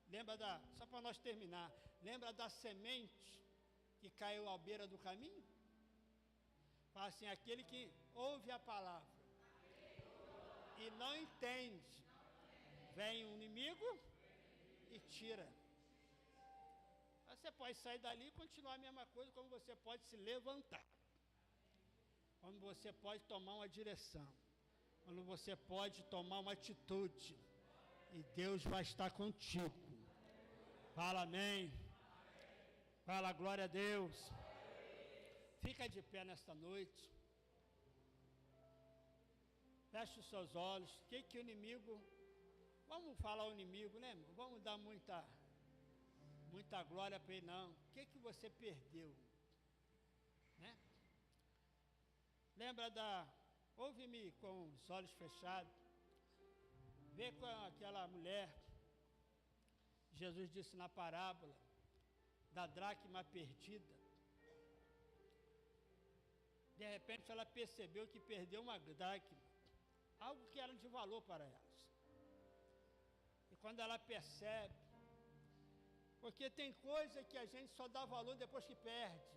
Lembra só para nós terminar, lembra da semente que caiu à beira do caminho? Fala assim, aquele que ouve a palavra e não entende, vem um inimigo e tira. Você pode sair dali e continuar a mesma coisa, como você pode se levantar, como você pode tomar uma direção, como você pode tomar uma atitude. E Deus vai estar contigo. Fala amém. Fala glória a Deus. Fica de pé nesta noite. Feche os seus olhos. O que o inimigo... Vamos falar o inimigo, né, irmão? Vamos dar muita glória para ele, não. O que você perdeu? Né? Lembra ouve-me com os olhos fechados. Vê com aquela mulher, Jesus disse na parábola da dracma perdida. De repente ela percebeu que perdeu uma dracma. algo que era de valor para elas. E quando ela percebe, porque tem coisa que a gente só dá valor depois que perde.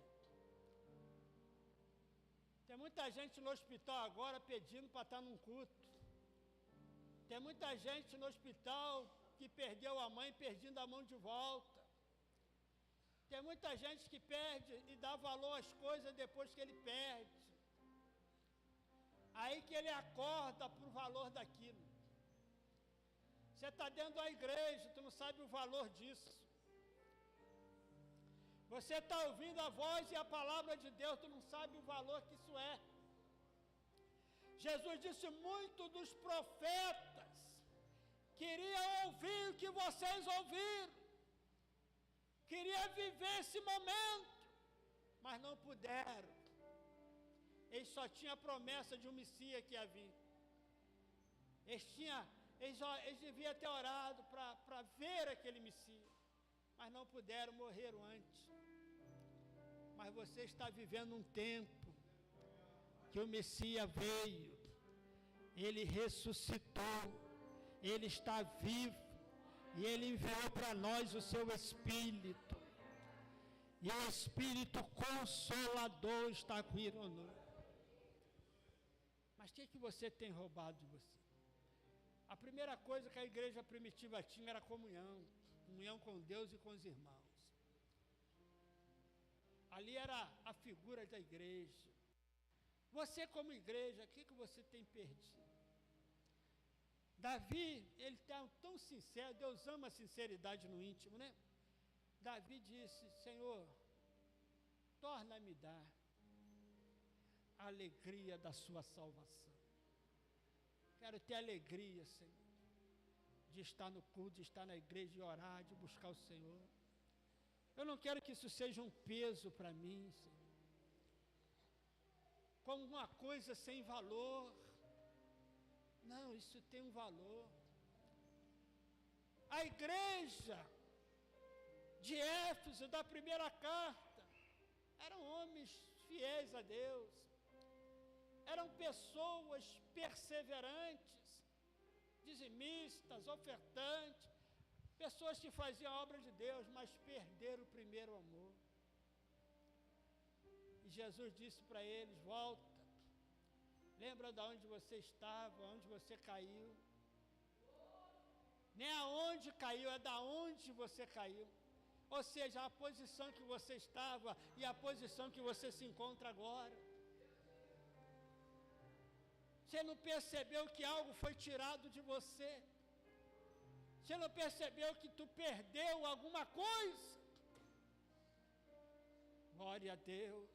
Tem muita gente no hospital agora pedindo para estar num culto. Tem muita gente no hospital que perdeu a mãe pedindo a mão de volta. Tem muita gente que perde e dá valor às coisas depois que ele perde. Aí que ele acorda para o valor daquilo. Você está dentro da igreja, tu não sabe o valor disso. Você está ouvindo a voz e a palavra de Deus, tu não sabe o valor que isso é. Jesus disse: muito dos profetas queriam ouvir o que vocês ouviram, queria viver esse momento, mas não puderam. Eles só tinham a promessa de um Messias que ia vir. Eles deviam ter orado para ver aquele Messias, mas não puderam, morreram antes. Mas você está vivendo um tempo que o Messias veio, ele ressuscitou, ele está vivo, e ele enviou para nós o seu Espírito, e o Espírito Consolador está aqui conosco. Mas o que você tem roubado de você? A primeira coisa que a igreja primitiva tinha era comunhão com Deus e com os irmãos. Ali era a figura da igreja. Você como igreja, o que você tem perdido? Davi, ele está tão sincero, Deus ama a sinceridade no íntimo, né? Davi disse: Senhor, torna-me dar a alegria da sua salvação. Quero ter alegria, Senhor, de estar no culto, de estar na igreja, de orar, de buscar o Senhor. Eu não quero que isso seja um peso para mim, Senhor, como uma coisa sem valor. Não, isso tem um valor. A igreja de Éfeso, da primeira carta, eram homens fiéis a Deus, eram pessoas perseverantes, dizimistas, ofertantes, pessoas que faziam a obra de Deus, mas perderam o primeiro amor. E Jesus disse para eles: volta, lembra de onde você estava, onde você caiu. Nem aonde caiu, é da onde você caiu. Ou seja, a posição que você estava e a posição que você se encontra agora. Você não percebeu que algo foi tirado de você? Você não percebeu que tu perdeu alguma coisa? Glória a Deus.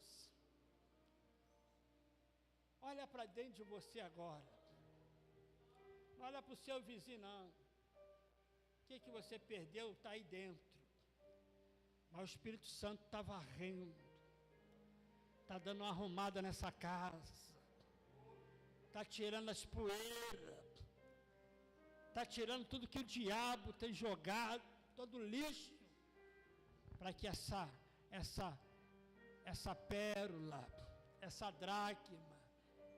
Olha para dentro de você agora. Não olha para o seu vizinho, não. O que você perdeu está aí dentro. Mas o Espírito Santo está varrendo, está dando uma arrumada nessa casa, está tirando as poeiras, está tirando tudo que o diabo tem jogado, todo o lixo, para que essa pérola, essa dracma,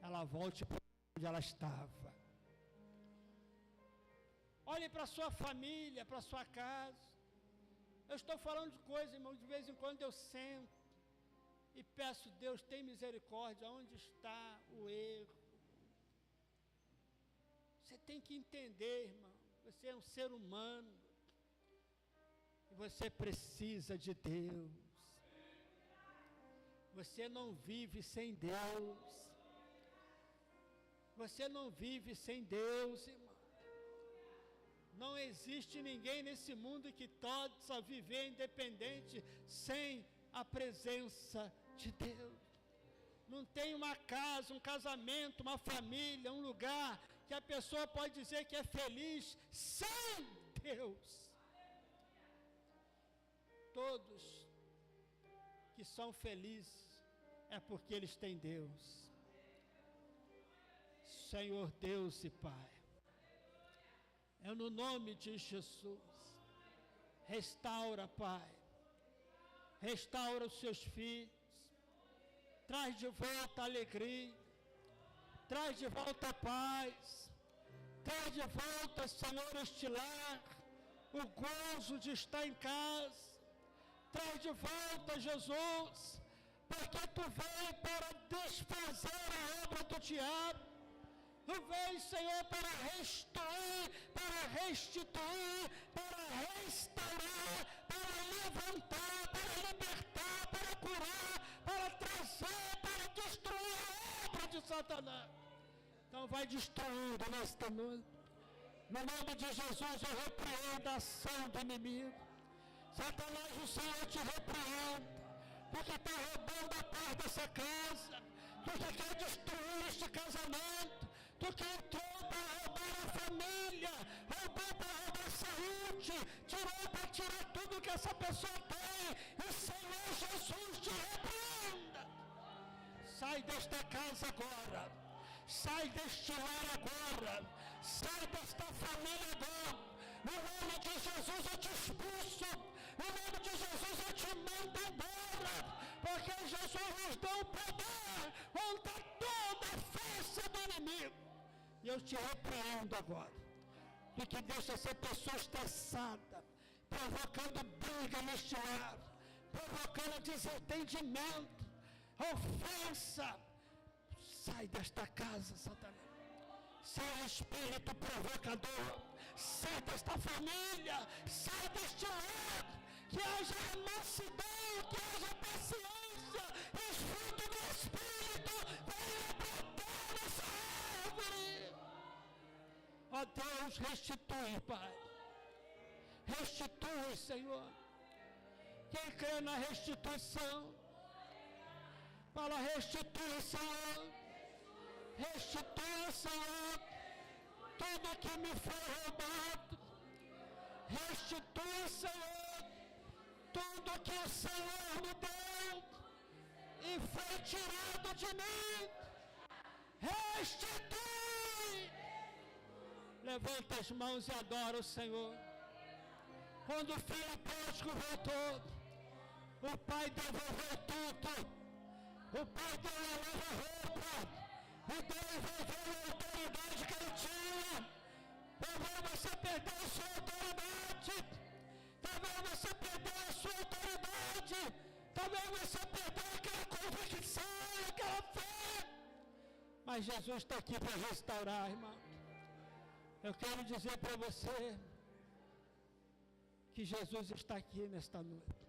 ela volte para onde ela estava. Olhe para a sua família, para a sua casa. Eu estou falando de coisa, irmão, de vez em quando eu sento e peço: Deus, tem misericórdia, onde está o erro? Você tem que entender, irmão, você é um ser humano, e você precisa de Deus, você não vive sem Deus, você não vive sem Deus, irmão. Não existe ninguém nesse mundo que possa viver independente sem a presença de Deus. Não tem uma casa, um casamento, uma família, um lugar que a pessoa pode dizer que é feliz sem Deus. Todos que são felizes é porque eles têm Deus. Senhor Deus e Pai, é no nome de Jesus, restaura, Pai, restaura os seus filhos, traz de volta a alegria, Traz de volta a paz. Traz de volta, Senhor, este lar, o gozo de estar em casa. Traz de volta, Jesus, porque Tu veio para desfazer a obra do diabo. Tu veio, Senhor, para restituir, para restaurar, para levantar, para libertar, para curar, para trazer, para destruir a obra de Satanás. Então vai destruindo nesta noite. No nome de Jesus eu repreendo a ação do inimigo. Satanás, o Senhor te repreende, porque está roubando a paz dessa casa, porque quer destruir este casamento, porque entrou para roubar a família, roubou para roubar a saúde, tirou para tirar tudo que essa pessoa tem. E Senhor Jesus te repreenda. Sai desta casa agora. Sai deste lar agora, sai desta família agora, no nome de Jesus eu te expulso, no nome de Jesus eu te mando embora, porque Jesus nos deu o poder contra toda a força do inimigo, e eu te repreendo agora, e que deixa essa pessoa estressada, provocando briga neste lar, provocando desentendimento, ofensa. Sai desta casa, Satanás. Sai, espírito provocador. Sai desta família. Sai deste lar. Que haja mansidão, que haja paciência. E o fruto do Espírito venha brotar nessa árvore. Ó Deus, restitui, Pai. Restitui, Senhor. Quem crê na restituição, para restituir, Senhor. Restitui, Senhor, tudo que me foi roubado. Restitui, Senhor, tudo que o Senhor me deu e foi tirado de mim. Restitui. Levanta as mãos e adora o Senhor. Quando o filho pródigo voltou, o pai devolveu tudo. O pai deu uma nova roupa. O devolveu a autoridade que ele tinha. Talvez você perdeu a sua autoridade. Talvez você perdeu a sua autoridade. Talvez você perdeu aquela convicção, aquela fé. Mas Jesus está aqui para restaurar, irmão. Eu quero dizer para você que Jesus está aqui nesta noite.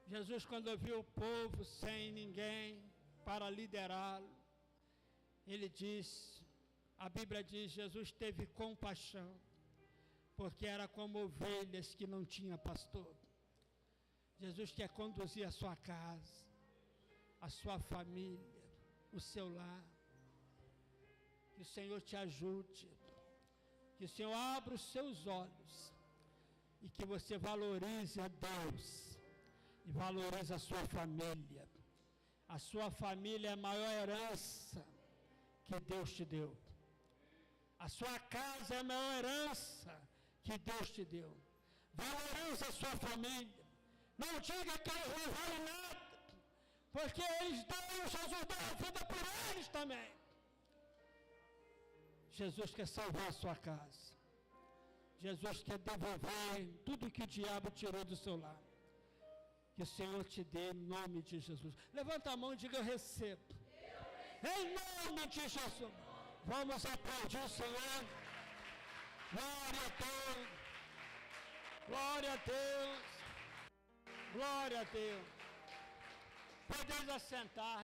Jesus, quando viu o povo sem ninguém para liderá-lo, ele diz, a Bíblia diz, Jesus teve compaixão, porque era como ovelhas que não tinha pastor. Jesus quer conduzir a sua casa, a sua família, o seu lar. Que o Senhor te ajude, que o Senhor abra os seus olhos e que você valorize a Deus e valorize a sua família. A sua família é a maior herança que Deus te deu. A sua casa é a maior herança que Deus te deu. Valorize a sua família. Não diga que eles não valem nada, porque eles dão, Jesus deu a vida por eles também. Jesus quer salvar a sua casa. Jesus quer devolver tudo que o diabo tirou do seu lar. Que o Senhor te dê em nome de Jesus. Levanta a mão e diga: eu recebo. Em nome de Jesus. Vamos aplaudir o Senhor. Glória a Deus. Glória a Deus. Glória a Deus. Podemos assentar.